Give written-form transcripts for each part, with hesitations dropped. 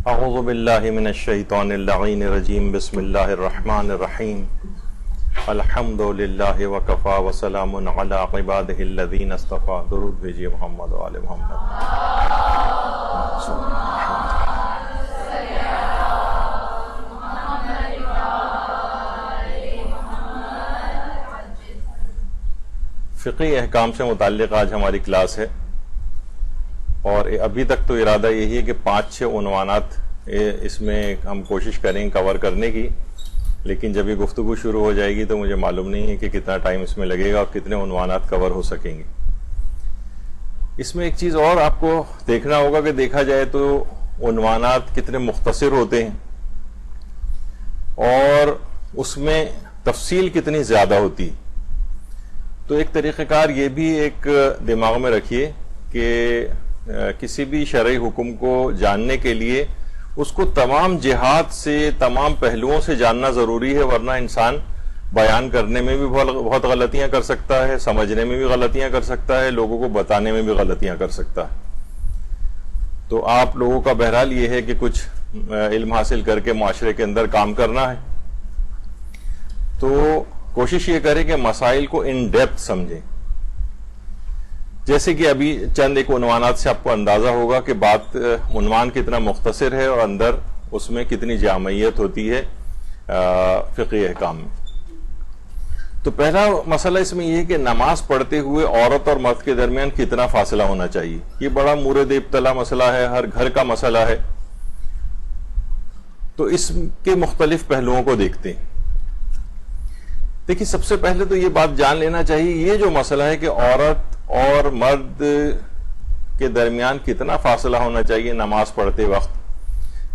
اعوذ باللہ من الشیطان اللعین الرجیم بسم اللہ الرحمن الرحیم الحمد للہ وکفا وسلام علی عبادہ الذین اصطفیٰ. درود بھیجیے محمد و آل محمد. فقہی احکام سے متعلق آج ہماری کلاس ہے، اور ابھی تک تو ارادہ یہی ہے کہ 5-6 عنوانات اس میں ہم کوشش کریں کور کرنے کی، لیکن جب یہ گفتگو شروع ہو جائے گی تو مجھے معلوم نہیں ہے کہ کتنا ٹائم اس میں لگے گا اور کتنے عنوانات کور ہو سکیں گے. اس میں ایک چیز اور آپ کو دیکھنا ہوگا کہ دیکھا جائے تو عنوانات کتنے مختصر ہوتے ہیں اور اس میں تفصیل کتنی زیادہ ہوتی ہے. تو ایک طریقہ کار یہ بھی ایک دماغ میں رکھیے کہ کسی بھی شرعی حکم کو جاننے کے لیے اس کو تمام جہات سے، تمام پہلوؤں سے جاننا ضروری ہے، ورنہ انسان بیان کرنے میں بھی بہت غلطیاں کر سکتا ہے، سمجھنے میں بھی غلطیاں کر سکتا ہے، لوگوں کو بتانے میں بھی غلطیاں کر سکتا ہے. تو آپ لوگوں کا بہرحال یہ ہے کہ کچھ علم حاصل کر کے معاشرے کے اندر کام کرنا ہے، تو کوشش یہ کریں کہ مسائل کو ان ڈیپتھ سمجھیں. جیسے کہ ابھی چند ایک عنوانات سے آپ کو اندازہ ہوگا کہ عنوان کتنا مختصر ہے اور اندر اس میں کتنی جامعیت ہوتی ہے فقہی احکام میں. تو پہلا مسئلہ اس میں یہ ہے کہ نماز پڑھتے ہوئے عورت اور مرد کے درمیان کتنا فاصلہ ہونا چاہیے. یہ بڑا مورد ابتلا مسئلہ ہے، ہر گھر کا مسئلہ ہے. تو اس کے مختلف پہلوؤں کو دیکھتے ہیں. دیکھیے، سب سے پہلے تو یہ بات جان لینا چاہیے، یہ جو مسئلہ ہے کہ عورت اور مرد کے درمیان کتنا فاصلہ ہونا چاہیے نماز پڑھتے وقت،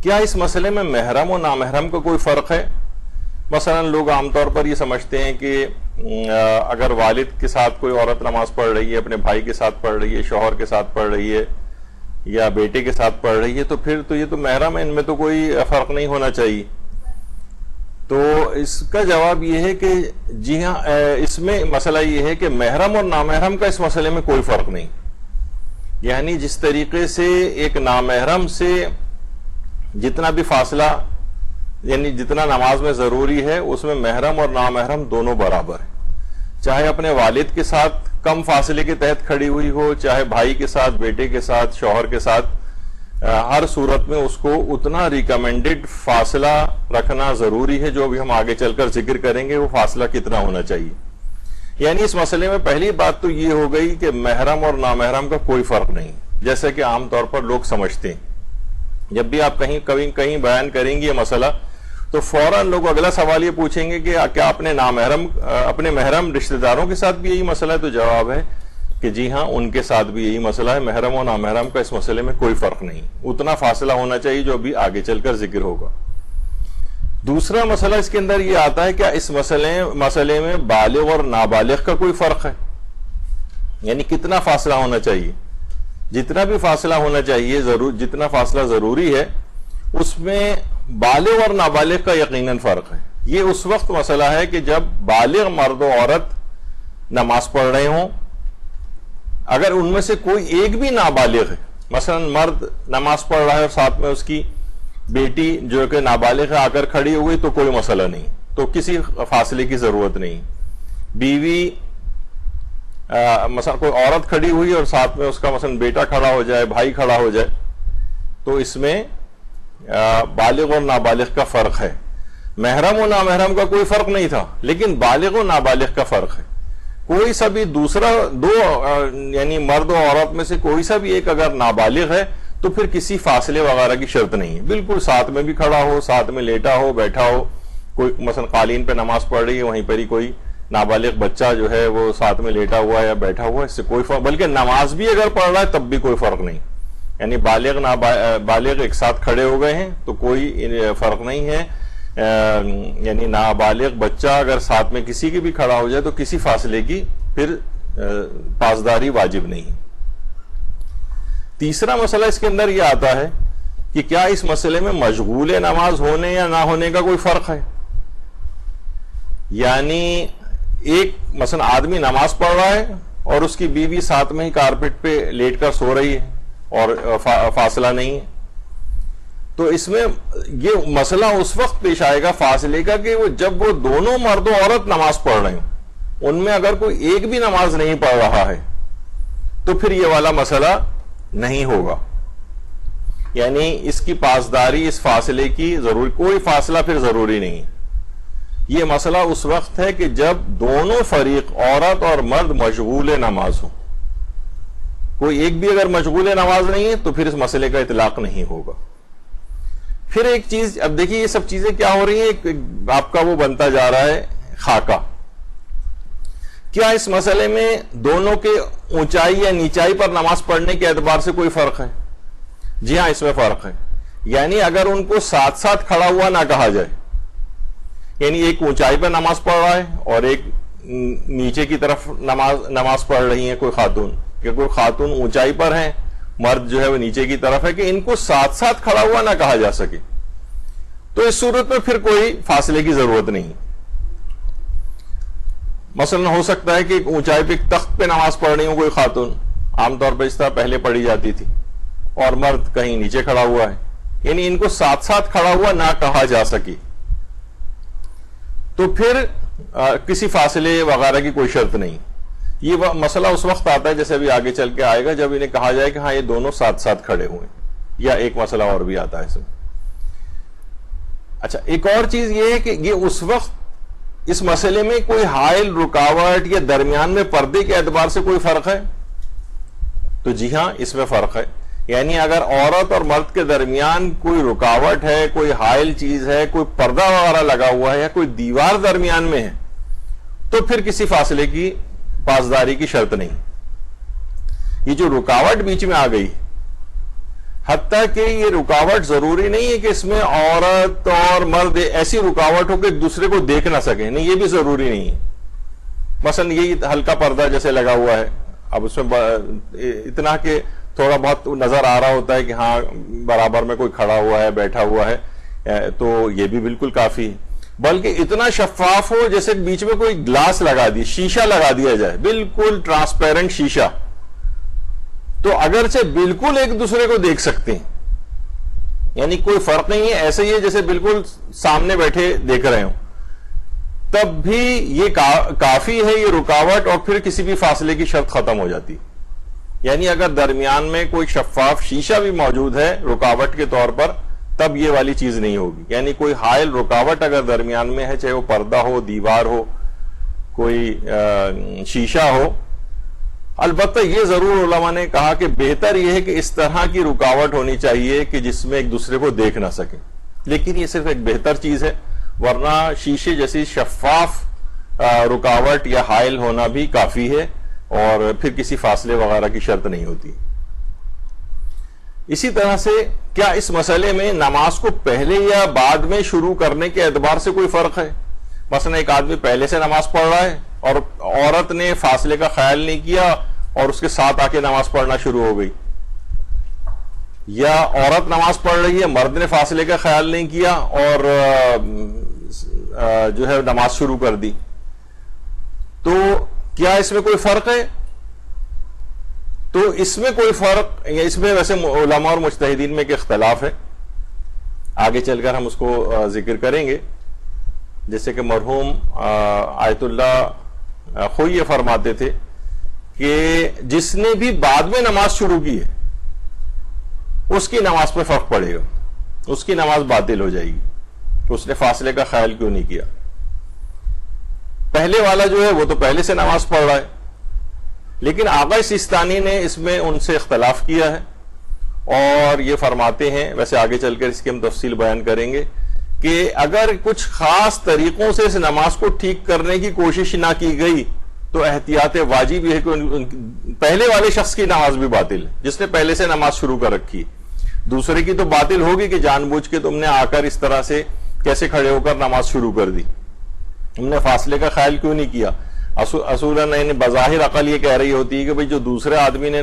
کیا اس مسئلے میں محرم و نامحرم کا کوئی فرق ہے؟ مثلا لوگ عام طور پر یہ سمجھتے ہیں کہ اگر والد کے ساتھ کوئی عورت نماز پڑھ رہی ہے، اپنے بھائی کے ساتھ پڑھ رہی ہے، شوہر کے ساتھ پڑھ رہی ہے یا بیٹے کے ساتھ پڑھ رہی ہے، تو پھر تو یہ تو محرم ہے، ان میں تو کوئی فرق نہیں ہونا چاہیے. تو اس کا جواب یہ ہے کہ جی ہاں، اس میں مسئلہ یہ ہے کہ محرم اور نامحرم کا اس مسئلے میں کوئی فرق نہیں. یعنی جس طریقے سے ایک نامحرم سے جتنا بھی فاصلہ، یعنی جتنا نماز میں ضروری ہے، اس میں محرم اور نامحرم دونوں برابر ہیں. چاہے اپنے والد کے ساتھ کم فاصلے کے تحت کھڑی ہوئی ہو، چاہے بھائی کے ساتھ، بیٹے کے ساتھ، شوہر کے ساتھ، ہر صورت میں اس کو اتنا ریکمینڈڈ فاصلہ رکھنا ضروری ہے. جو بھی ہم آگے چل کر ذکر کریں گے وہ فاصلہ کتنا ہونا چاہیے. یعنی اس مسئلے میں پہلی بات تو یہ ہو گئی کہ محرم اور نامحرم کا کوئی فرق نہیں، جیسا کہ عام طور پر لوگ سمجھتے ہیں. جب بھی آپ کہیں بیان کریں گے یہ مسئلہ تو فوراً لوگ اگلا سوال یہ پوچھیں گے کہ کیا اپنے محرم رشتہ داروں کے ساتھ بھی یہی مسئلہ ہے؟ تو جواب ہے کہ جی ہاں، ان کے ساتھ بھی یہی مسئلہ ہے. محرم و نامحرم کا اس مسئلے میں کوئی فرق نہیں، اتنا فاصلہ ہونا چاہیے جو ابھی آگے چل کر ذکر ہوگا. دوسرا مسئلہ اس کے اندر یہ آتا ہے کیا اس مسئلے میں بالغ اور نابالغ کا کوئی فرق ہے؟ یعنی کتنا فاصلہ ہونا چاہیے. جتنا بھی فاصلہ ہونا چاہیے، جتنا فاصلہ ضروری ہے، اس میں بالغ اور نابالغ کا یقیناً فرق ہے. یہ اس وقت مسئلہ ہے کہ جب بالغ مرد و عورت نماز پڑھ رہے ہوں، اگر ان میں سے کوئی ایک بھی نابالغ ہے، مثلا مرد نماز پڑھ رہا ہے اور ساتھ میں اس کی بیٹی جو کہ نابالغ ہے آ کر کھڑی ہوئی، تو کوئی مسئلہ نہیں، تو کسی فاصلے کی ضرورت نہیں. بیوی مثلا کوئی عورت کھڑی ہوئی اور ساتھ میں اس کا مثلا بیٹا کھڑا ہو جائے، بھائی کھڑا ہو جائے، تو اس میں بالغ اور نابالغ کا فرق ہے. محرم و نامحرم کا کوئی فرق نہیں تھا، لیکن بالغ و نابالغ کا فرق ہے. کوئی سا بھی دو یعنی مرد و عورت میں سے کوئی سا بھی ایک اگر نابالغ ہے تو پھر کسی فاصلے وغیرہ کی شرط نہیں ہے. بالکل ساتھ میں بھی کھڑا ہو، ساتھ میں لیٹا ہو، بیٹھا ہو، کوئی مثلا قالین پہ نماز پڑھ رہی ہے، وہیں پر ہی کوئی نابالغ بچہ جو ہے وہ ساتھ میں لیٹا ہوا ہے یا بیٹھا ہوا ہے، اس سے کوئی فرق، بلکہ نماز بھی اگر پڑھ رہا ہے تب بھی کوئی فرق نہیں. یعنی بالغ ایک ساتھ کھڑے ہو گئے ہیں تو کوئی فرق نہیں ہے. یعنی نابالغ بچہ اگر ساتھ میں کسی کی بھی کھڑا ہو جائے تو کسی فاصلے کی پھر پاسداری واجب نہیں. تیسرا مسئلہ اس کے اندر یہ آتا ہے کہ کیا اس مسئلے میں مشغول نماز ہونے یا نہ ہونے کا کوئی فرق ہے؟ یعنی ایک مثلا آدمی نماز پڑھ رہا ہے اور اس کی بیوی ساتھ میں ہی کارپیٹ پہ لیٹ کر سو رہی ہے اور فاصلہ نہیں ہے، تو اس میں یہ مسئلہ اس وقت پیش آئے گا فاصلے کا کہ جب وہ دونوں مرد و عورت نماز پڑھ رہے ہوں، ان میں اگر کوئی ایک بھی نماز نہیں پڑھ رہا ہے تو پھر یہ والا مسئلہ نہیں ہوگا. یعنی اس کی پاسداری، اس فاصلے کی ضروری، کوئی فاصلہ پھر ضروری نہیں. یہ مسئلہ اس وقت ہے کہ جب دونوں فریق عورت اور مرد مشغول نماز ہوں. کوئی ایک بھی اگر مشغول نماز نہیں ہے تو پھر اس مسئلے کا اطلاق نہیں ہوگا. پھر ایک چیز، اب دیکھیے یہ سب چیزیں کیا ہو رہی ہیں، آپ کا وہ بنتا جا رہا ہے خاکہ. کیا اس مسئلے میں دونوں کے اونچائی یا نیچائی پر نماز پڑھنے کے اعتبار سے کوئی فرق ہے؟ جی ہاں، اس میں فرق ہے. یعنی اگر ان کو ساتھ ساتھ کھڑا ہوا نہ کہا جائے، یعنی ایک اونچائی پر نماز پڑھ رہا ہے اور ایک نیچے کی طرف نماز پڑھ رہی ہے کوئی خاتون، کہ کوئی خاتون اونچائی پر ہے، مرد جو ہے وہ نیچے کی طرف ہے، کہ ان کو ساتھ ساتھ کھڑا ہوا نہ کہا جا سکے، تو اس صورت میں پھر کوئی فاصلے کی ضرورت نہیں. مثلا ہو سکتا ہے کہ ایک اونچائی پہ ایک تخت پہ نماز پڑھ رہی ہوں کوئی خاتون، عام طور پہ اس طرح پہلے پڑھی جاتی تھی، اور مرد کہیں نیچے کھڑا ہوا ہے، یعنی ان کو ساتھ ساتھ کھڑا ہوا نہ کہا جا سکے، تو پھر کسی فاصلے وغیرہ کی کوئی شرط نہیں. یہ مسئلہ اس وقت آتا ہے جیسے ابھی آگے چل کے آئے گا جب انہیں کہا جائے کہ ہاں یہ دونوں ساتھ ساتھ کھڑے ہوئے، یا ایک مسئلہ اور بھی آتا ہے اس میں. اچھا، ایک اور چیز یہ ہے کہ یہ اس وقت اس مسئلے میں کوئی حائل، رکاوٹ یا درمیان میں پردے کے اعتبار سے کوئی فرق ہے؟ تو جی ہاں، اس میں فرق ہے. یعنی اگر عورت اور مرد کے درمیان کوئی رکاوٹ ہے، کوئی حائل چیز ہے، کوئی پردہ وغیرہ لگا ہوا ہے، یا کوئی دیوار درمیان میں ہے، تو پھر کسی فاصلے کی پاسداری کی شرط نہیں. یہ جو رکاوٹ بیچ میں آ گئی، حتیٰ کہ یہ رکاوٹ ضروری نہیں ہے کہ اس میں عورت اور مرد ایسی رکاوٹ ہو کہ ایک دوسرے کو دیکھ نہ سکیں، نہیں، یہ بھی ضروری نہیں ہے. مثلا یہی ہلکا پردہ جیسے لگا ہوا ہے، اب اس میں اتنا کہ تھوڑا بہت نظر آ رہا ہوتا ہے کہ ہاں برابر میں کوئی کھڑا ہوا ہے، بیٹھا ہوا ہے، تو یہ بھی بالکل کافی ہے. بلکہ اتنا شفاف ہو جیسے بیچ میں کوئی گلاس لگا دی، شیشہ لگا دیا جائے، بالکل ٹرانسپیرنٹ شیشہ، تو اگرچہ بالکل ایک دوسرے کو دیکھ سکتے ہیں، یعنی کوئی فرق نہیں ہے، ایسے ہی ہے جیسے بالکل سامنے بیٹھے دیکھ رہے ہوں، تب بھی یہ کافی ہے یہ رکاوٹ، اور پھر کسی بھی فاصلے کی شرط ختم ہو جاتی. یعنی اگر درمیان میں کوئی شفاف شیشہ بھی موجود ہے رکاوٹ کے طور پر، تب یہ والی چیز نہیں ہوگی. یعنی کوئی حائل رکاوٹ اگر درمیان میں ہے، چاہے وہ پردہ ہو، دیوار ہو، کوئی شیشہ ہو. البتہ یہ ضرور علماء نے کہا کہ بہتر یہ ہے کہ اس طرح کی رکاوٹ ہونی چاہیے کہ جس میں ایک دوسرے کو دیکھ نہ سکیں، لیکن یہ صرف ایک بہتر چیز ہے، ورنہ شیشے جیسی شفاف رکاوٹ یا حائل ہونا بھی کافی ہے، اور پھر کسی فاصلے وغیرہ کی شرط نہیں ہوتی. اسی طرح سے کیا اس مسئلے میں نماز کو پہلے یا بعد میں شروع کرنے کے اعتبار سے کوئی فرق ہے؟ مثلا ایک آدمی پہلے سے نماز پڑھ رہا ہے اور عورت نے فاصلے کا خیال نہیں کیا اور اس کے ساتھ آ کے نماز پڑھنا شروع ہو گئی، یا عورت نماز پڑھ رہی ہے، مرد نے فاصلے کا خیال نہیں کیا اور جو ہے نماز شروع کر دی، تو کیا اس میں کوئی فرق ہے؟ تو اس میں کوئی فرق، یا اس میں ویسے علماء اور مجتہدین میں ایک اختلاف ہے، آگے چل کر ہم اس کو ذکر کریں گے. جیسے کہ مرحوم آیت اللہ خوئی یہ فرماتے تھے کہ جس نے بھی بعد میں نماز شروع کی ہے اس کی نماز پہ فرق پڑے گا، اس کی نماز باطل ہو جائے گی، اس نے فاصلے کا خیال کیوں نہیں کیا. پہلے والا جو ہے وہ تو پہلے سے نماز پڑھ رہا ہے، لیکن آقا سیستانی نے اس میں ان سے اختلاف کیا ہے، اور یہ فرماتے ہیں، ویسے آگے چل کر اس کی ہم تفصیل بیان کریں گے، کہ اگر کچھ خاص طریقوں سے اس نماز کو ٹھیک کرنے کی کوشش نہ کی گئی تو احتیاط واجب ہے کہ پہلے والے شخص کی نماز بھی باطل ہے، جس نے پہلے سے نماز شروع کر رکھی. دوسرے کی تو باطل ہوگی کہ جان بوجھ کے تم نے آ کر اس طرح سے کیسے کھڑے ہو کر نماز شروع کر دی، تم نے فاصلے کا خیال کیوں نہیں کیا. اصولاً بظاہر عقل یہ کہہ رہی ہوتی ہے کہ بھئی جو دوسرے آدمی نے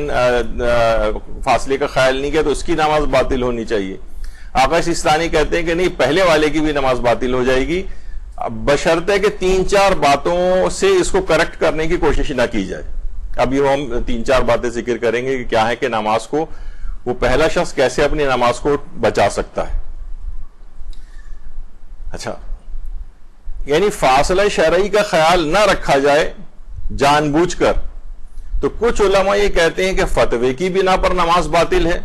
فاصلے کا خیال نہیں کیا تو اس کی نماز باطل ہونی چاہیے. آقا سیستانی کہتے ہیں کہ نہیں، پہلے والے کی بھی نماز باطل ہو جائے گی، بشرطے کہ 3-4 باتوں سے اس کو کریکٹ کرنے کی کوشش نہ کی جائے. اب یہ ہم 3-4 باتیں ذکر کریں گے کہ کیا ہے کہ نماز کو وہ پہلا شخص کیسے اپنی نماز کو بچا سکتا ہے. اچھا، یعنی فاصلہ شرعی کا خیال نہ رکھا جائے جان بوجھ کر، تو کچھ علماء یہ کہتے ہیں کہ فتوے کی بنا پر نماز باطل ہے،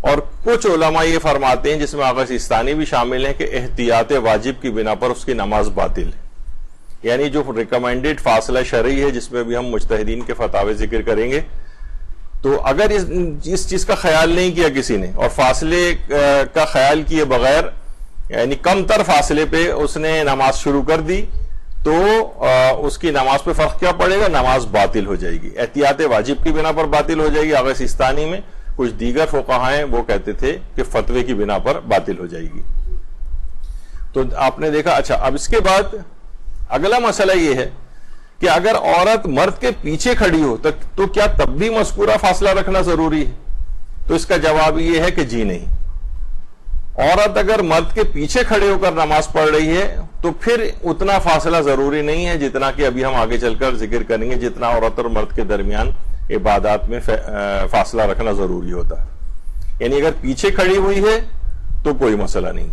اور کچھ علماء یہ فرماتے ہیں، جس میں آغا سیستانی بھی شامل ہیں، کہ احتیاط واجب کی بنا پر اس کی نماز باطل ہے۔ یعنی جو ریکمینڈڈ فاصلہ شرعی ہے، جس میں بھی ہم مجتہدین کے فتاوے ذکر کریں گے، تو اگر اس چیز کا خیال نہیں کیا کسی نے، اور فاصلے کا خیال کیے بغیر یعنی کم تر فاصلے پہ اس نے نماز شروع کر دی، تو اس کی نماز پہ فرق کیا پڑے گا؟ نماز باطل ہو جائے گی، احتیاط واجب کی بنا پر باطل ہو جائے گی آغا سیستانی میں، کچھ دیگر فقہاء ہیں وہ کہتے تھے کہ فتوے کی بنا پر باطل ہو جائے گی۔ تو آپ نے دیکھا۔ اچھا، اب اس کے بعد اگلا مسئلہ یہ ہے کہ اگر عورت مرد کے پیچھے کھڑی ہو تو کیا تب بھی مذکورہ فاصلہ رکھنا ضروری ہے؟ تو اس کا جواب یہ ہے کہ جی نہیں۔ عورت اگر مرد کے پیچھے کھڑے ہو کر نماز پڑھ رہی ہے تو پھر اتنا فاصلہ ضروری نہیں ہے جتنا کہ ابھی ہم آگے چل کر ذکر کریں گے، جتنا عورت اور مرد کے درمیان عبادات میں فاصلہ رکھنا ضروری ہوتا ہے۔ یعنی اگر پیچھے کھڑی ہوئی ہے تو کوئی مسئلہ نہیں۔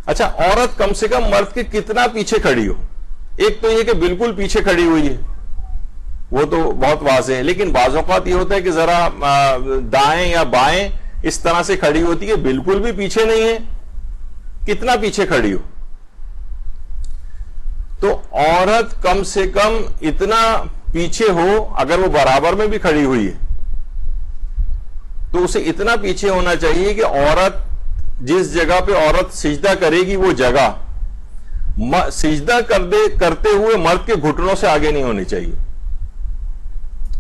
اچھا، عورت کم سے کم مرد کے کتنا پیچھے کھڑی ہو؟ ایک تو یہ کہ بالکل پیچھے کھڑی ہوئی ہے، وہ تو بہت واضح ہے، لیکن بعض اوقات یہ ہوتا ہے کہ ذرا دائیں یا بائیں اس طرح سے کھڑی ہوتی ہے، بالکل بھی پیچھے نہیں ہے، کتنا پیچھے کھڑی ہو؟ تو عورت کم سے کم اتنا پیچھے ہو، اگر وہ برابر میں بھی کھڑی ہوئی ہے تو اسے اتنا پیچھے ہونا چاہیے کہ عورت جس جگہ پہ عورت سجدہ کرے گی وہ جگہ سجدہ کرتے ہوئے مرد کے گھٹنوں سے آگے نہیں ہونی چاہیے۔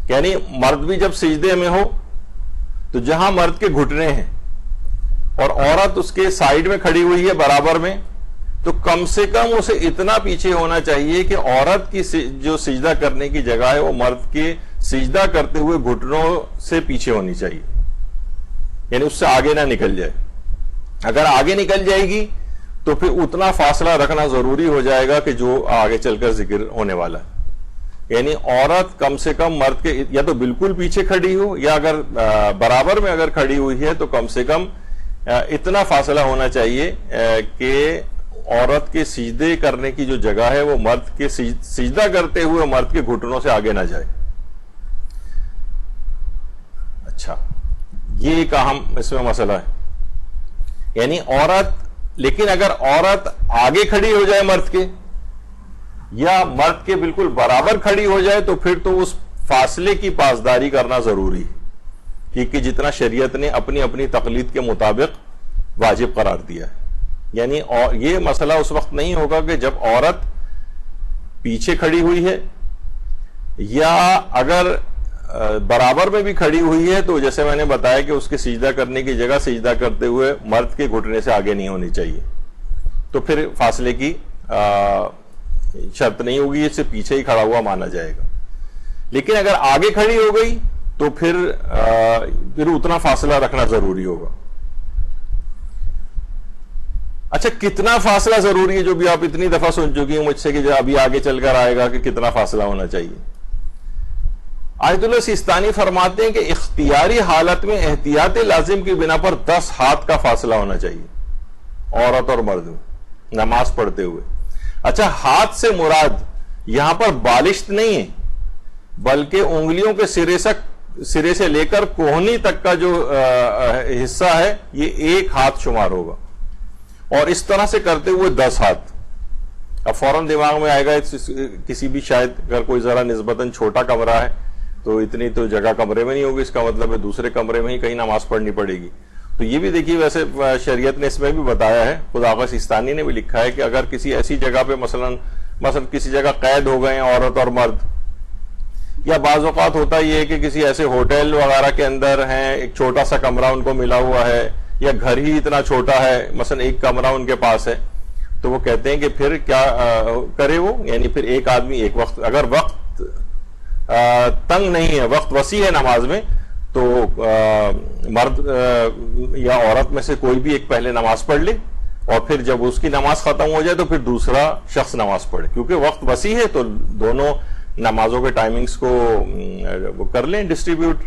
یعنی مرد بھی جب سجدے میں ہو تو جہاں مرد کے گھٹنے ہیں اور عورت اس کے سائیڈ میں کھڑی ہوئی ہے برابر میں، تو کم سے کم اسے اتنا پیچھے ہونا چاہیے کہ عورت کی جو سجدہ کرنے کی جگہ ہے وہ مرد کے سجدہ کرتے ہوئے گھٹنوں سے پیچھے ہونی چاہیے، یعنی اس سے آگے نہ نکل جائے۔ اگر آگے نکل جائے گی تو پھر اتنا فاصلہ رکھنا ضروری ہو جائے گا کہ جو آگے چل کر ذکر ہونے والا ہے۔ یعنی عورت کم سے کم مرد کے یا تو بالکل پیچھے کھڑی ہو، یا اگر برابر میں اگر کھڑی ہوئی ہے تو کم سے کم اتنا فاصلہ ہونا چاہیے کہ عورت کے سجدے کرنے کی جو جگہ ہے وہ مرد کے سجدہ کرتے ہوئے مرد کے گھٹنوں سے آگے نہ جائے۔ اچھا، یہ ایک اہم اس میں مسئلہ ہے۔ یعنی لیکن اگر عورت آگے کھڑی ہو جائے مرد کے، یا مرد کے بالکل برابر کھڑی ہو جائے، تو پھر تو اس فاصلے کی پاسداری کرنا ضروری ہے، کیونکہ جتنا شریعت نے اپنی اپنی تقلید کے مطابق واجب قرار دیا ہے۔ یعنی یہ مسئلہ اس وقت نہیں ہوگا کہ جب عورت پیچھے کھڑی ہوئی ہے، یا اگر برابر میں بھی کھڑی ہوئی ہے تو جیسے میں نے بتایا کہ اس کے سجدہ کرنے کی جگہ سجدہ کرتے ہوئے مرد کے گھٹنے سے آگے نہیں ہونی چاہیے، تو پھر فاصلے کی شرط نہیں ہوگی، اس سے پیچھے ہی کھڑا ہوا مانا جائے گا۔ لیکن اگر آگے کھڑی ہو گئی تو پھر اتنا فاصلہ رکھنا ضروری ہوگا۔ اچھا، کتنا فاصلہ ضروری ہے، جو بھی آپ اتنی دفعہ سن چکی ہیں مجھ سے کہ جو ابھی آگے چل کر آئے گا کہ کتنا فاصلہ ہونا چاہیے۔ آیت اللہ سیستانی فرماتے ہیں کہ اختیاری حالت میں احتیاط لازم کی بنا پر 10 ہاتھ کا فاصلہ ہونا چاہیے عورت اور مرد میں نماز پڑھتے ہوئے۔ اچھا، ہاتھ سے مراد یہاں پر بالشت نہیں ہے، بلکہ انگلیوں کے سرے سے لے کر کوہنی تک کا جو حصہ ہے یہ ایک ہاتھ شمار ہوگا، اور اس طرح سے کرتے ہوئے 10 ہاتھ۔ اب فوراً دماغ میں آئے گا کسی بھی شاید اگر کوئی ذرا نسبتاً چھوٹا کمرہ ہے تو اتنی تو جگہ کمرے میں نہیں ہوگی، اس کا مطلب ہے دوسرے کمرے میں ہی کہیں نماز پڑھنی پڑے گی۔ تو یہ بھی دیکھیے، ویسے شریعت نے اس میں بھی بتایا ہے، خود آغا سیستانی نے بھی لکھا ہے کہ اگر کسی ایسی جگہ پہ مثلا کسی جگہ قید ہو گئے ہیں عورت اور مرد، یا بعض اوقات ہوتا یہ ہے کہ کسی ایسے ہوٹل وغیرہ کے اندر ہیں، ایک چھوٹا سا کمرہ ان کو ملا ہوا ہے، یا گھر ہی اتنا چھوٹا ہے، مثلا ایک کمرہ ان کے پاس ہے، تو وہ کہتے ہیں کہ پھر کیا کرے وہ، یعنی پھر ایک آدمی ایک وقت، اگر وقت تنگ نہیں ہے، وقت وسیع ہے نماز میں، تو مرد یا عورت میں سے کوئی بھی ایک پہلے نماز پڑھ لے، اور پھر جب اس کی نماز ختم ہو جائے تو پھر دوسرا شخص نماز پڑھے، کیونکہ وقت وسیع ہے تو دونوں نمازوں کے ٹائمنگز کو وہ کر لیں ڈسٹریبیوٹ۔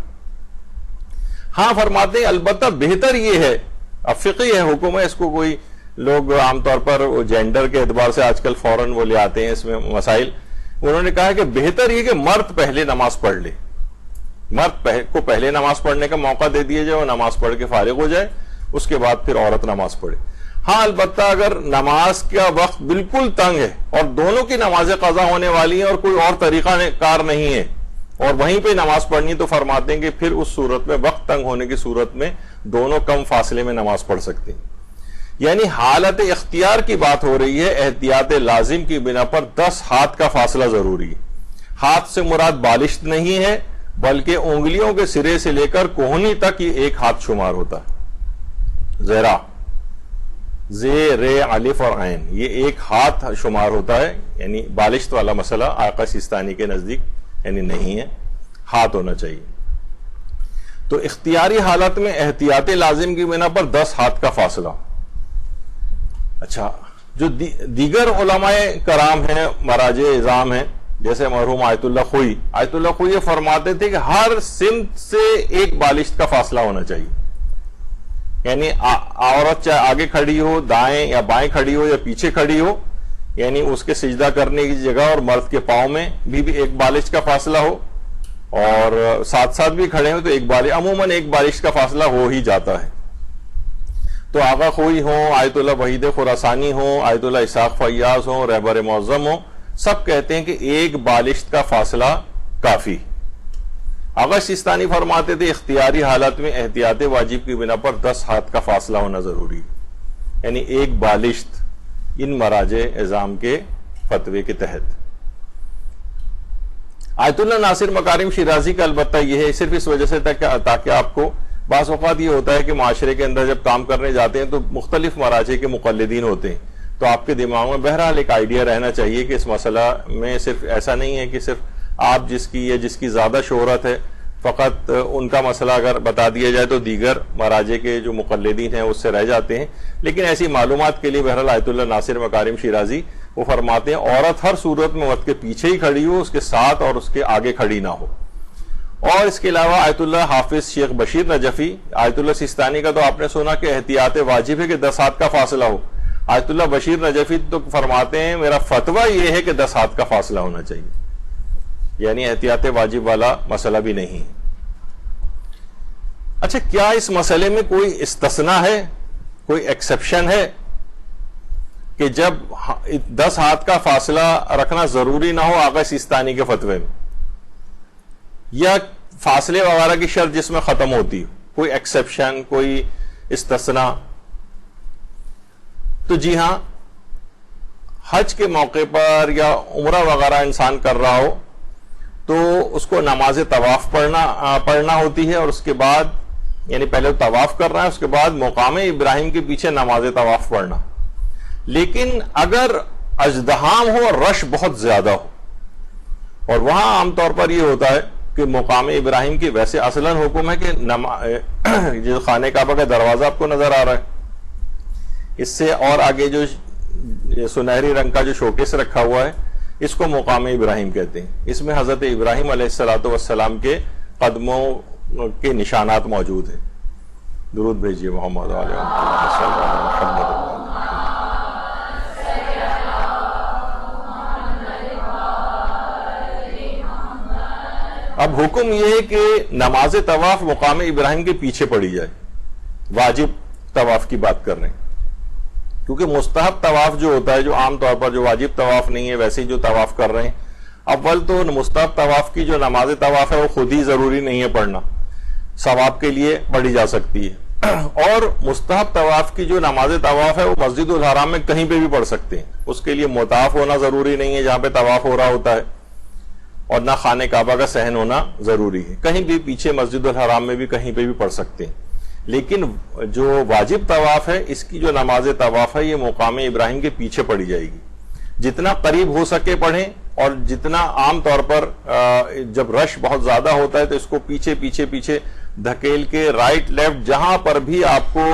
ہاں فرماتے ہیں البتہ بہتر یہ ہے، اب فقہی ہے، حکم ہے، اس کو کوئی لوگ عام طور پر جینڈر کے اعتبار سے آج کل فوراً وہ لے آتے ہیں اس میں مسائل. انہوں نے کہا کہ بہتر یہ کہ مرد پہلے نماز پڑھ لے, مرد کو پہلے نماز پڑھنے کا موقع دے دیا جائے, وہ نماز پڑھ کے فارغ ہو جائے, اس کے بعد پھر عورت نماز پڑھے. ہاں البتہ اگر نماز کا وقت بالکل تنگ ہے اور دونوں کی نمازیں قضا ہونے والی ہیں اور کوئی اور طریقہ کار نہیں ہے اور وہیں پہ نماز پڑھنی, تو فرماتے ہیں کہ پھر اس صورت میں, وقت تنگ ہونے کی صورت میں, دونوں کم فاصلے میں نماز پڑھ سکتے ہیں. یعنی حالت اختیار کی بات ہو رہی ہے, احتیاط لازم کی بنا پر 10 ہاتھ کا فاصلہ ضروری ہے. ہاتھ سے مراد بالشت نہیں ہے بلکہ انگلیوں کے سرے سے لے کر کوہنی تک یہ ایک ہاتھ شمار ہوتا ہے. ذرا زے رے الف اور عین یہ ایک ہاتھ شمار ہوتا ہے. یعنی بالشت والا مسئلہ آقا سیستانی کے نزدیک یعنی نہیں ہے, ہاتھ ہونا چاہیے. تو اختیاری حالت میں احتیاط لازم کی بنا پر 10 ہاتھ کا فاصلہ. اچھا, جو دیگر علماء کرام ہیں, مراجع اعظام ہیں, جیسے مرحوم آیت اللہ خوئی یہ فرماتے تھے کہ ہر سمت سے ایک بالشت کا فاصلہ ہونا چاہیے. یعنی عورت چاہے آگے کھڑی ہو, دائیں یا بائیں کھڑی ہو یا پیچھے کھڑی ہو, یعنی اس کے سجدہ کرنے کی جگہ اور مرد کے پاؤں میں بھی ایک بالشت کا فاصلہ ہو, اور ساتھ ساتھ بھی کھڑے ہو تو عموماً ایک بالشت کا فاصلہ ہو ہی جاتا ہے. تو آغا خوئی ہوں, آیت اللہ وحید خراسانی ہوں, آیت اللہ اسحاق فیاض ہوں, رہبر معظم ہوں, سب کہتے ہیں کہ ایک بالشت کا فاصلہ کافی. آغا سیستانی فرماتے تھے اختیاری حالت میں احتیاط واجب کی بنا پر 10 ہاتھ کا فاصلہ ہونا ضروری, یعنی ایک بالشت ان مراجع اعظام کے فتوے کے تحت. آیت اللہ ناصر مکارم شیرازی کا البتہ یہ ہے, صرف اس وجہ سے تاکہ آپ کو بعض اوقات یہ ہوتا ہے کہ معاشرے کے اندر جب کام کرنے جاتے ہیں تو مختلف مراجع کے مقلدین ہوتے ہیں, تو آپ کے دماغ میں بہرحال ایک آئیڈیا رہنا چاہیے کہ اس مسئلہ میں صرف ایسا نہیں ہے کہ صرف آپ جس کی زیادہ شہرت ہے فقط ان کا مسئلہ اگر بتا دیا جائے تو دیگر مراجع کے جو مقلدین ہیں اس سے رہ جاتے ہیں. لیکن ایسی معلومات کے لیے بہرحال آیت اللہ ناصر مکارم شیرازی وہ فرماتے ہیں عورت ہر صورت میں مرد کے پیچھے ہی کھڑی ہو, اس کے ساتھ اور اس کے آگے کھڑی نہ ہو. اور اس کے علاوہ آیت اللہ حافظ شیخ بشیر نجفی, آیت اللہ سیستانی کا تو آپ نے سنا کہ احتیاط واجب ہے کہ 10 ہاتھ کا فاصلہ ہو. آیت اللہ بشیر نجفی تو فرماتے ہیں میرا فتویٰ یہ ہے کہ 10 ہاتھ کا فاصلہ ہونا چاہیے, یعنی احتیاط واجب والا مسئلہ بھی نہیں. اچھا, کیا اس مسئلے میں کوئی استثناء ہے, کوئی ایکسپشن ہے کہ جب 10 ہاتھ کا فاصلہ رکھنا ضروری نہ ہو آقا سیستانی کے فتوے میں, یا فاصلے وغیرہ کی شرط جس میں ختم ہوتی ہو, کوئی ایکسپشن, کوئی استثناء؟ تو جی ہاں, حج کے موقع پر یا عمرہ وغیرہ انسان کر رہا ہو تو اس کو نماز طواف پڑھنا ہوتی ہے, اور اس کے بعد یعنی پہلے طواف کر رہا ہے, اس کے بعد مقام ابراہیم کے پیچھے نماز طواف پڑھنا. لیکن اگر ازدحام ہو اور رش بہت زیادہ ہو, اور وہاں عام طور پر یہ ہوتا ہے کہ مقام ابراہیم کی ویسے اصلاً حکم ہے کہ جو خانہ کعبہ کا دروازہ آپ کو نظر آ رہا ہے, اس سے اور آگے جو سنہری رنگ کا جو شوکیس رکھا ہوا ہے اس کو مقام ابراہیم کہتے ہیں. اس میں حضرت ابراہیم علیہ السلام کے قدموں کے نشانات موجود ہیں. درود بھیجیے محمد علیہ محمد. اب حکم یہ ہے کہ نماز طواف مقام ابراہیم کے پیچھے پڑھی جائے. واجب طواف کی بات کر رہے ہیں, کیونکہ مستحب طواف جو ہوتا ہے, جو عام طور پر جو واجب طواف نہیں ہے ویسے ہی جو طواف کر رہے ہیں, اول تو مستحب طواف کی جو نماز طواف ہے وہ خود ہی ضروری نہیں ہے پڑھنا, ثواب کے لیے پڑھی جا سکتی ہے. اور مستحب طواف کی جو نماز طواف ہے وہ مسجد الحرام میں کہیں پہ بھی پڑھ سکتے ہیں, اس کے لیے مطاف ہونا ضروری نہیں ہے جہاں پہ طواف ہو رہا ہوتا ہے, اور نہ خانہ کعبہ کا صحن ہونا ضروری ہے. کہیں بھی پیچھے مسجد الحرام میں بھی کہیں پہ بھی پڑھ سکتے ہیں. لیکن جو واجب طواف ہے اس کی جو نماز طواف ہے یہ مقام ابراہیم کے پیچھے پڑھی جائے گی. جتنا قریب ہو سکے پڑھیں, اور جتنا عام طور پر جب رش بہت زیادہ ہوتا ہے تو اس کو پیچھے پیچھے پیچھے دھکیل کے رائٹ لیفٹ جہاں پر بھی آپ کو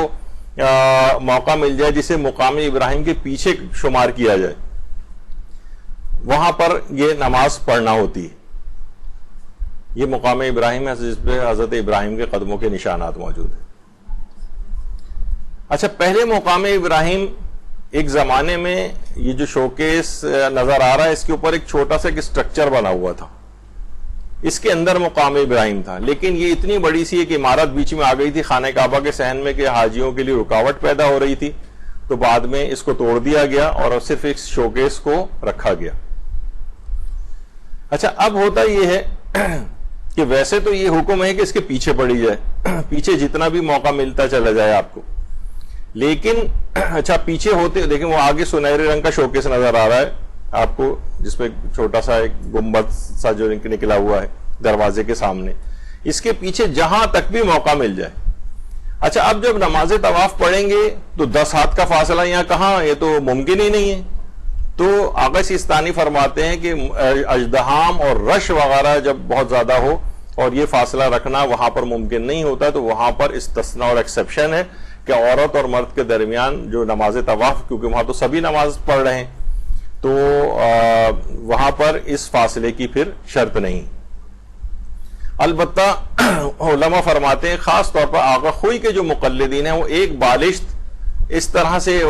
موقع مل جائے جسے مقام ابراہیم کے پیچھے شمار کیا جائے وہاں پر یہ نماز پڑھنا ہوتی ہے. یہ مقام ابراہیم ہے جس پہ حضرت ابراہیم کے قدموں کے نشانات موجود ہیں. اچھا, پہلے مقام ابراہیم ایک زمانے میں یہ جو شوکیس نظر آ رہا ہے اس کے اوپر ایک چھوٹا سا ایک اسٹرکچر بنا ہوا تھا, اس کے اندر مقام ابراہیم تھا, لیکن یہ اتنی بڑی سی ایک عمارت بیچ میں آ گئی تھی خانہ کعبہ کے صحن میں کہ حاجیوں کے لیے رکاوٹ پیدا ہو رہی تھی, تو بعد میں اس کو توڑ دیا گیا اور صرف ایک شوکیس کو رکھا گیا. اچھا, اب ہوتا یہ ہے کہ ویسے تو یہ حکم ہے کہ اس کے پیچھے پڑی جائے, پیچھے جتنا بھی موقع ملتا چلا جائے آپ کو, لیکن اچھا پیچھے ہوتے دیکھیں وہ آگے سنہرے رنگ کا شوکیس نظر آ رہا ہے آپ کو, جس پہ چھوٹا سا ایک گنبد سا جو نکلا ہوا ہے دروازے کے سامنے, اس کے پیچھے جہاں تک بھی موقع مل جائے. اچھا, اب جب نماز طواف پڑھیں گے تو 10 ہاتھ کا فاصلہ یہاں کہاں, یہ تو ممکن ہی نہیں ہے. تو آقا سیستانی فرماتے ہیں کہ اژدہام اور رش وغیرہ جب بہت زیادہ ہو اور یہ فاصلہ رکھنا وہاں پر ممکن نہیں ہوتا, تو وہاں پر استثناء اور ایکسیپشن ہے کہ عورت اور مرد کے درمیان جو نماز طواف, کیونکہ وہاں تو سبھی نماز پڑھ رہے ہیں, تو وہاں پر اس فاصلے کی پھر شرط نہیں. البتہ علماء فرماتے ہیں خاص طور پر آقا خوئی کے جو مقلدین ہیں وہ ایک بالشت اس طرح سے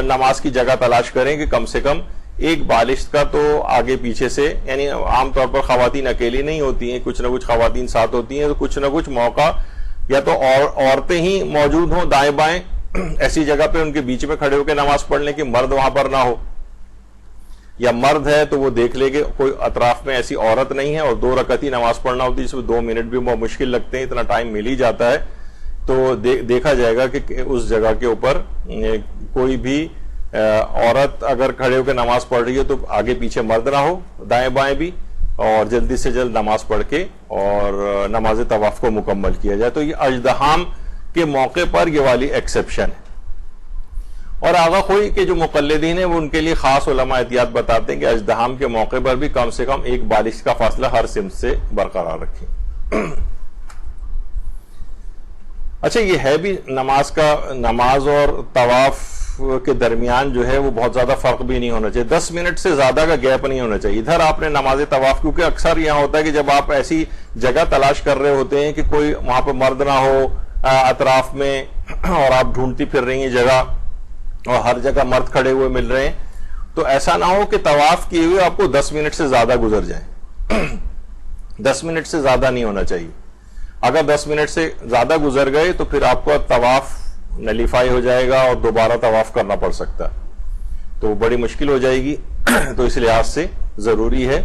نماز کی جگہ تلاش کریں کہ کم سے کم ایک بالشت کا تو آگے پیچھے سے, یعنی عام طور پر خواتین اکیلی نہیں ہوتی ہیں, کچھ نہ کچھ خواتین ساتھ ہوتی ہیں, تو کچھ نہ کچھ موقع یا تو عورتیں ہی موجود ہوں دائیں بائیں ایسی جگہ پہ ان کے بیچ میں کھڑے ہو کے نماز پڑھنے کی, مرد وہاں پر نہ ہو, یا مرد ہے تو وہ دیکھ لے کہ کوئی اطراف میں ایسی عورت نہیں ہے اور 2 رکعت ہی نماز پڑھنا ہوتی ہے, جس میں 2 منٹ بھی بہت مشکل لگتے ہیں, اتنا ٹائم مل ہی جاتا ہے, تو دیکھا جائے گا کہ اس جگہ کے اوپر کوئی بھی عورت اگر کھڑے ہو کے نماز پڑھ رہی ہے تو آگے پیچھے مرد نہ ہو دائیں بائیں بھی, اور جلدی سے جلد نماز پڑھ کے اور نماز طواف کو مکمل کیا جائے. تو یہ اژدہام کے موقع پر یہ والی ایکسیپشن ہے. اور آغا خوئی کے جو مقلدین ہیں وہ ان کے لیے خاص علماء احتیاط بتاتے ہیں کہ اژدہام کے موقع پر بھی کم سے کم ایک بالش کا فاصلہ ہر سمت سے برقرار رکھیں. اچھا, یہ ہے بھی نماز اور طواف کے درمیان جو ہے وہ بہت زیادہ فرق بھی نہیں ہونا چاہیے, 10 منٹ سے زیادہ کا گیپ نہیں ہونا چاہیے. ادھر آپ نے نماز طواف, کیونکہ اکثر یہاں ہوتا ہے کہ جب آپ ایسی جگہ تلاش کر رہے ہوتے ہیں کہ کوئی وہاں پہ مرد نہ ہو اطراف میں, اور آپ ڈھونڈتی پھر رہی ہیں جگہ اور ہر جگہ مرد کھڑے ہوئے مل رہے ہیں, تو ایسا نہ ہو کہ طواف کیے ہوئے آپ کو 10 منٹ سے زیادہ گزر جائیں. 10 منٹ سے زیادہ نہیں ہونا چاہیے. اگر 10 منٹ سے زیادہ گزر گئے تو پھر آپ کو طواف نلیفائی ہو جائے گا اور دوبارہ طواف کرنا پڑ سکتا ہے, تو بڑی مشکل ہو جائے گی. تو اس لحاظ سے ضروری ہے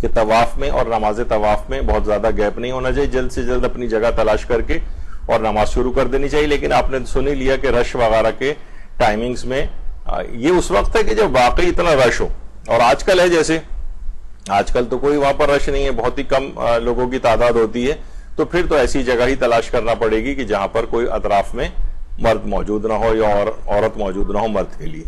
کہ طواف میں اور نماز طواف میں بہت زیادہ گیپ نہیں ہونا چاہیے, جلد سے جلد اپنی جگہ تلاش کر کے اور نماز شروع کر دینی چاہیے. لیکن آپ نے سن ہی لیا کہ رش وغیرہ کے ٹائمنگز میں یہ اس وقت ہے کہ جب واقعی اتنا رش ہو, اور آج کل ہے جیسے آج کل تو کوئی وہاں پر رش نہیں ہے, بہت ہی کم لوگوں کی تعداد ہوتی ہے, تو پھر تو ایسی جگہ ہی تلاش کرنا پڑے گی کہ جہاں پر کوئی اطراف میں مرد موجود نہ ہو یا عورت موجود نہ ہو مرد کے لیے.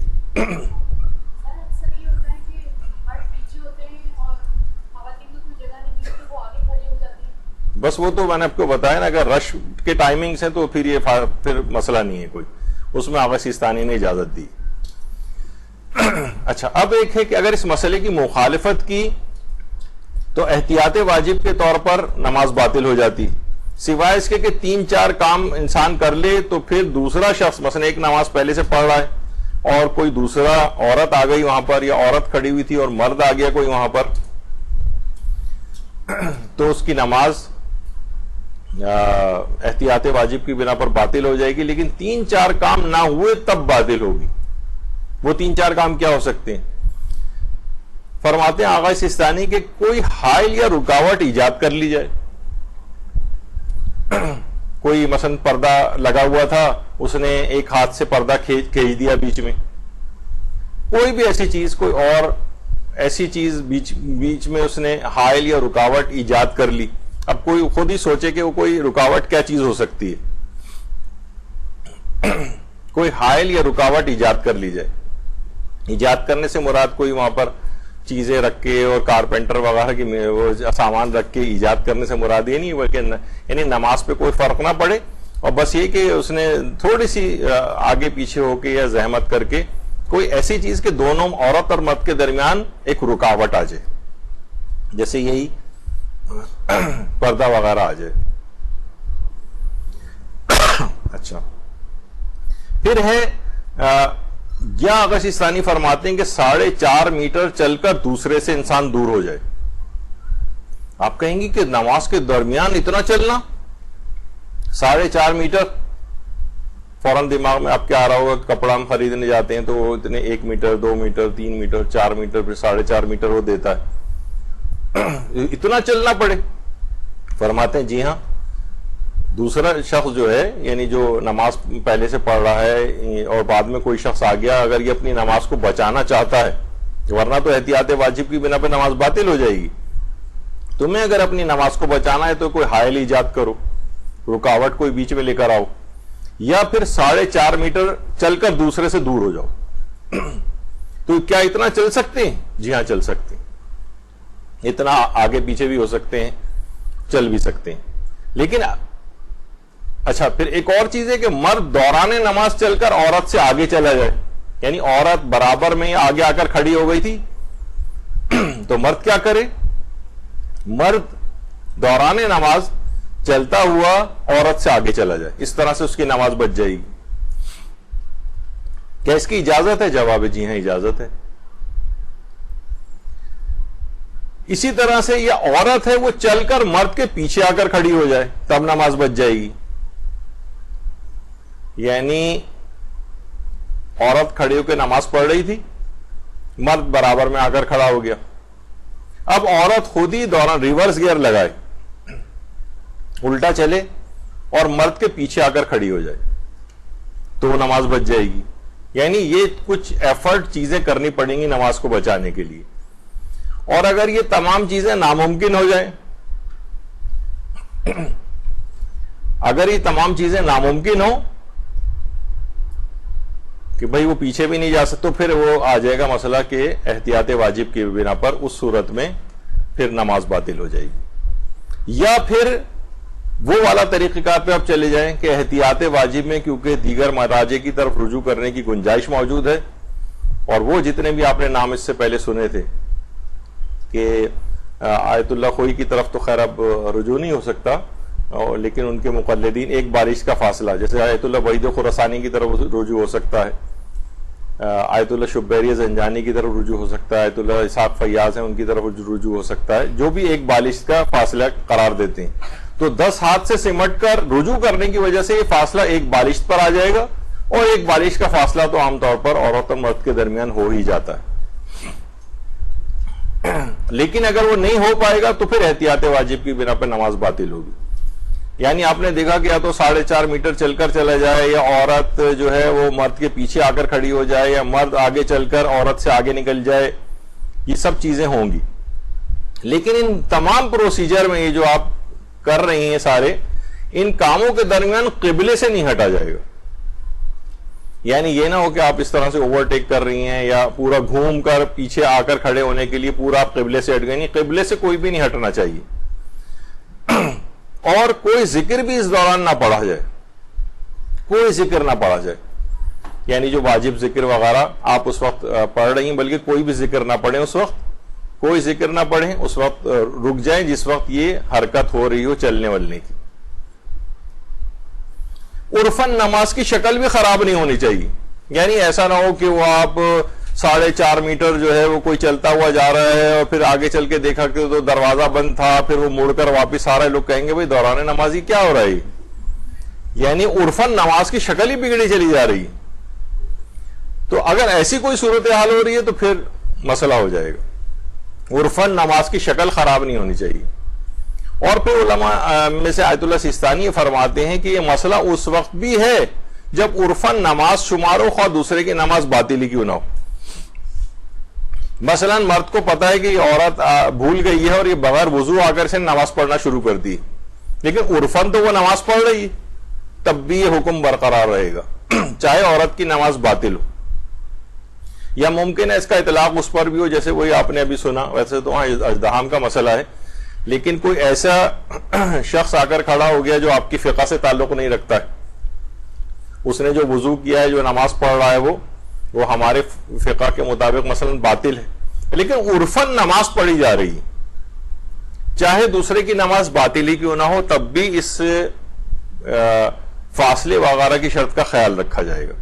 بس وہ تو میں نے آپ کو بتایا نا, اگر رش کے ٹائمنگز ہیں تو پھر یہ پھر مسئلہ نہیں ہے کوئی, اس میں آغا سیستانی نے اجازت دی. اچھا, اب ایک ہے کہ اگر اس مسئلے کی مخالفت کی تو احتیاط واجب کے طور پر نماز باطل ہو جاتی, سوائے اس کے کہ 3-4 کام انسان کر لے تو پھر دوسرا شخص مثلا ایک نماز پہلے سے پڑھ رہا ہے اور کوئی دوسرا عورت آ گئی وہاں پر, یا عورت کھڑی ہوئی تھی اور مرد آ گیا کوئی وہاں پر, تو اس کی نماز احتیاط واجب کی بنا پر باطل ہو جائے گی. لیکن 3-4 کام نہ ہوئے تب باطل ہوگی. وہ 3-4 کام کیا ہو سکتے ہیں؟ فرماتے ہیں آغا سیستانی کہ کوئی حائل یا رکاوٹ ایجاد کر لی جائے. کوئی مثلا پردہ لگا ہوا تھا, اس نے ایک ہاتھ سے پردہ کھینچ دیا بیچ میں, کوئی بھی ایسی چیز, کوئی اور ایسی چیز بیچ میں اس نے حائل یا رکاوٹ ایجاد کر لی. اب کوئی خود ہی سوچے کہ وہ کوئی رکاوٹ کیا چیز ہو سکتی ہے. کوئی حائل یا رکاوٹ ایجاد کر لی جائے. ایجاد کرنے سے مراد کوئی وہاں پر چیزیں رکھ کے اور کارپینٹر وغیرہ کی وہ سامان رکھ کے ایجاد کرنے سے مراد یہ نہیں بلکہ یعنی نماز پہ کوئی فرق نہ پڑے, اور بس یہ کہ اس نے تھوڑی سی آگے پیچھے ہو کے یا زحمت کر کے کوئی ایسی چیز کہ دونوں عورت اور مرد کے درمیان ایک رکاوٹ آ جائے, جیسے یہی پردہ وغیرہ آ جائے. اچھا, پھر ہے یا آغا سیستانی فرماتے ہیں کہ 4.5 میٹر چل کر دوسرے سے انسان دور ہو جائے. آپ کہیں گی کہ نماز کے درمیان اتنا چلنا 4.5 میٹر؟ فوراً دماغ میں آپ کیا آ رہا ہوگا؟ کپڑا ہم خریدنے جاتے ہیں تو وہ اتنے 1 میٹر 2 میٹر 3 میٹر 4 میٹر پھر 4.5 میٹر وہ دیتا ہے. اتنا چلنا پڑے؟ فرماتے ہیں جی ہاں، دوسرا شخص جو ہے یعنی جو نماز پہلے سے پڑھ رہا ہے اور بعد میں کوئی شخص آ گیا، اگر یہ اپنی نماز کو بچانا چاہتا ہے، ورنہ تو احتیاط واجب کی بنا پہ نماز باطل ہو جائے گی. تمہیں اگر اپنی نماز کو بچانا ہے تو کوئی حائل ایجاد کرو، رکاوٹ کوئی بیچ میں لے کر آؤ، یا پھر 4.5 میٹر چل کر دوسرے سے دور ہو جاؤ. تو کیا اتنا چل سکتے ہیں؟ جی ہاں چل سکتے ہیں. اتنا آگے پیچھے بھی ہو سکتے ہیں، چل بھی سکتے ہیں. لیکن اچھا پھر ایک اور چیز ہے کہ مرد دوران نماز چل کر عورت سے آگے چلا جائے. یعنی عورت برابر میں آگے آ کر کھڑی ہو گئی تھی تو مرد کیا کرے؟ مرد دوران نماز چلتا ہوا عورت سے آگے چلا جائے. اس طرح سے اس کی نماز بچ جائے گی. کیا اس کی اجازت ہے؟ جواب جی ہاں اجازت ہے. اسی طرح سے یہ عورت ہے وہ چل کر مرد کے پیچھے آ کر کھڑی ہو جائے تب نماز بچ جائے گی. یعنی عورت کھڑی ہو کے نماز پڑھ رہی تھی، مرد برابر میں آ کر کھڑا ہو گیا. اب عورت خود ہی دوران ریورس گیئر لگائے، الٹا چلے اور مرد کے پیچھے آ کر کھڑی ہو جائے تو وہ نماز بچ جائے گی. یعنی یہ کچھ ایفرٹ چیزیں کرنی پڑیں گی نماز کو بچانے کے لیے. اور اگر یہ تمام چیزیں ناممکن ہو جائیں، اگر یہ تمام چیزیں ناممکن ہو کہ بھئی وہ پیچھے بھی نہیں جا سکتے، تو پھر وہ آ جائے گا مسئلہ کہ احتیاط واجب کی بنا پر اس صورت میں پھر نماز باطل ہو جائے گی. یا پھر وہ والا طریقہ کار پہ آپ چلے جائیں کہ احتیاط واجب میں کیونکہ دیگر مراجع کی طرف رجوع کرنے کی گنجائش موجود ہے، اور وہ جتنے بھی آپ نے نام اس سے پہلے سنے تھے کہ آیت اللہ خوئی کی طرف تو خیر اب رجوع نہیں ہو سکتا، لیکن ان کے مقلدین ایک بارش کا فاصلہ، جیسے آیت اللہ وحید خراسانی کی طرف رجوع ہو سکتا ہے، آیت اللہ شبیری زنجانی کی طرف رجوع ہو سکتا ہے، آیت اللہ اسحاق فیاض ہیں ان کی طرف رجوع ہو سکتا ہے، جو بھی ایک بالش کا فاصلہ قرار دیتے ہیں. تو 10 ہاتھ سے سمٹ کر رجوع کرنے کی وجہ سے یہ فاصلہ ایک بالش پر آ جائے گا، اور ایک بالش کا فاصلہ تو عام طور پر عورت اور مرد کے درمیان ہو ہی جاتا ہے. لیکن اگر وہ نہیں ہو پائے گا تو پھر احتیاط واجب کی بنا پر نماز باطل ہوگی. یعنی آپ نے دیکھا کہ یا تو 4.5 میٹر چل کر چلا جائے، یا عورت جو ہے وہ مرد کے پیچھے آ کر کھڑی ہو جائے، یا مرد آگے چل کر عورت سے آگے نکل جائے، یہ سب چیزیں ہوں گی. لیکن ان تمام پروسیجر میں یہ جو آپ کر رہی ہیں سارے، ان کاموں کے درمیان قبلے سے نہیں ہٹا جائے گا. یعنی یہ نہ ہو کہ آپ اس طرح سے اوورٹیک کر رہی ہیں یا پورا گھوم کر پیچھے آ کر کھڑے ہونے کے لیے پورا آپ قبلے سے ہٹ گئے. نہیں، قبلے سے کوئی بھی نہیں ہٹنا چاہیے. اور کوئی ذکر بھی اس دوران نہ پڑھا جائے، کوئی ذکر نہ پڑھا جائے. یعنی جو واجب ذکر وغیرہ آپ اس وقت پڑھ رہی ہیں، بلکہ کوئی بھی ذکر نہ پڑھیں اس وقت، کوئی ذکر نہ پڑھیں اس وقت. رک جائیں جس وقت یہ حرکت ہو رہی ہو چلنے والنے کی. عرفاً نماز کی شکل بھی خراب نہیں ہونی چاہیے. یعنی ایسا نہ ہو کہ وہ آپ 4.5 میٹر جو ہے وہ کوئی چلتا ہوا جا رہا ہے اور پھر آگے چل کے دیکھا کہ تو دروازہ بند تھا، پھر وہ مڑ کر واپس آ رہے، لوگ کہیں گے بھئی دوران نمازی کیا ہو رہا ہے. یعنی عرفاً نماز کی شکل ہی بگڑی چلی جا رہی. تو اگر ایسی کوئی صورتحال ہو رہی ہے تو پھر مسئلہ ہو جائے گا. عرفاً نماز کی شکل خراب نہیں ہونی چاہیے. اور پھر علماء میں سے آیت اللہ سیستانی فرماتے ہیں کہ یہ مسئلہ اس وقت بھی ہے جب عرفاً نماز شمار ہو، خواہ دوسرے کی نماز باطلی کیوں نہ ہو. مثلا مرد کو پتا ہے کہ یہ عورت بھول گئی ہے اور یہ بغیر وضو آ کر سے نماز پڑھنا شروع کر دی، لیکن عرفاً تو وہ نماز پڑھ رہی ہے، تب بھی یہ حکم برقرار رہے گا چاہے عورت کی نماز باطل ہو. یا ممکن ہے اس کا اطلاق اس پر بھی ہو، جیسے وہی آپ نے ابھی سنا، ویسے تو وہاں ازدحام کا مسئلہ ہے، لیکن کوئی ایسا شخص آ کر کھڑا ہو گیا جو آپ کی فقہ سے تعلق نہیں رکھتا ہے، اس نے جو وضو کیا ہے، جو نماز پڑھ رہا ہے وہ ہمارے فقہ کے مطابق مثلا باطل ہے، لیکن عرفاً نماز پڑھی جا رہی ہے، چاہے دوسرے کی نماز باطل ہی کیوں نہ ہو، تب بھی اس فاصلے وغیرہ کی شرط کا خیال رکھا جائے گا.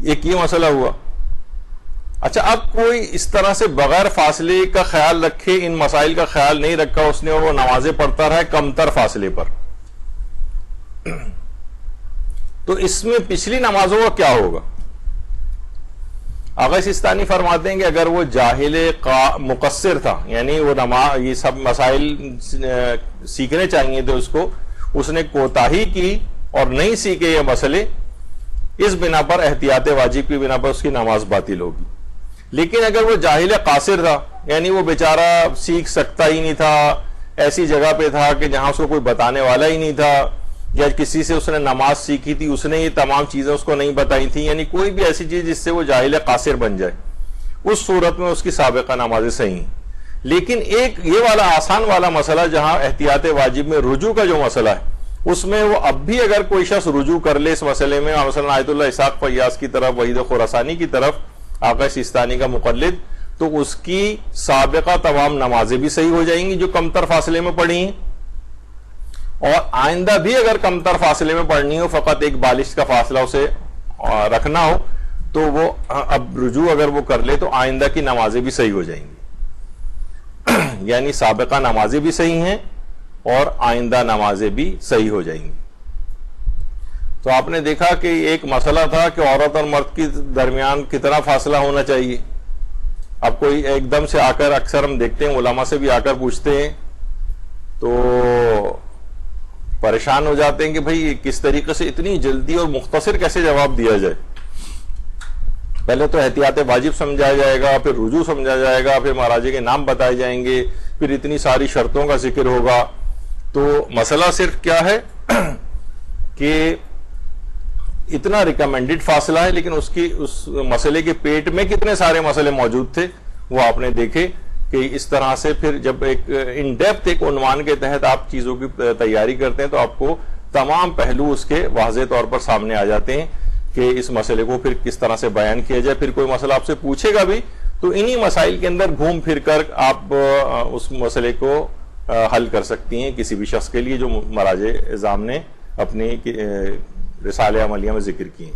ایک یہ مسئلہ ہوا. اچھا اب کوئی اس طرح سے بغیر فاصلے کا خیال رکھے ان مسائل کا خیال نہیں رکھا اس نے اور وہ نمازیں پڑھتا رہا کم تر فاصلے پر, تو اس میں پچھلی نمازوں کا کیا ہوگا؟ آغا سستانی فرماتے ہیں کہ اگر وہ جاہل مقصر تھا, یعنی وہ یہ سب مسائل سیکھنے چاہیے تھے اس نے کوتاہی کی اور نہیں سیکھے یہ مسئلے, اس بنا پر احتیاط واجب کی بنا پر اس کی نماز باطل ہوگی. لیکن اگر وہ جاہل قاصر تھا, یعنی وہ بیچارہ سیکھ سکتا ہی نہیں تھا, ایسی جگہ پہ تھا کہ جہاں اس کو کوئی بتانے والا ہی نہیں تھا, یا کسی سے اس نے نماز سیکھی تھی اس نے یہ تمام چیزیں اس کو نہیں بتائی تھی, یعنی کوئی بھی ایسی چیز جس سے وہ جاہل قاصر بن جائے, اس صورت میں اس کی سابقہ نمازیں صحیح ہیں. لیکن ایک یہ والا آسان والا مسئلہ جہاں احتیاط واجب میں رجوع کا جو مسئلہ ہے, اس میں وہ اب بھی اگر کوئی شخص رجوع کر لے اس مسئلے میں, مثلا آیت اللہ اسحاق فیاض کی طرف, وحید خراسانی کی طرف, آقا سیستانی کا مقلد, تو اس کی سابقہ تمام نمازیں بھی صحیح ہو جائیں گی جو کمتر فاصلے میں پڑھی ہیں, اور آئندہ بھی اگر کمتر فاصلے میں پڑھنی ہو, فقط ایک بالشت کا فاصلہ اسے رکھنا ہو, تو وہ اب رجوع اگر وہ کر لے تو آئندہ کی نمازیں بھی صحیح ہو جائیں گی. یعنی سابقہ نمازیں بھی صحیح ہیں اور آئندہ نمازیں بھی صحیح ہو جائیں گی. تو آپ نے دیکھا کہ ایک مسئلہ تھا کہ عورت اور مرد کے درمیان کتنا فاصلہ ہونا چاہیے. اب کوئی ایک دم سے آ کر, اکثر ہم دیکھتے ہیں علماء سے بھی آ کر پوچھتے ہیں تو پریشان ہو جاتے ہیں کہ بھئی کس طریقے سے اتنی جلدی اور مختصر کیسے جواب دیا جائے. پہلے تو احتیاط واجب سمجھایا جائے گا, پھر رجوع سمجھا جائے گا, پھر مراجع کے نام بتائے جائیں گے, پھر اتنی ساری شرطوں کا ذکر ہوگا. تو مسئلہ صرف کیا ہے کہ اتنا ریکمینڈڈ فاصلہ ہے, لیکن اس مسئلے کے پیٹ میں کتنے سارے مسئلے موجود تھے وہ آپ نے دیکھے. کہ اس طرح سے پھر جب ایک ان ڈیپتھ ایک عنوان کے تحت آپ چیزوں کی تیاری کرتے ہیں تو آپ کو تمام پہلو اس کے واضح طور پر سامنے آ جاتے ہیں کہ اس مسئلے کو پھر کس طرح سے بیان کیا جائے. پھر کوئی مسئلہ آپ سے پوچھے گا بھی تو انہی مسائل کے اندر گھوم پھر کر آپ اس مسئلے کو حل کر سکتی ہیں کسی بھی شخص کے لیے جو مراجع اعظام نے اپنی رسالہ عملیہ میں ذکر کی ہیں.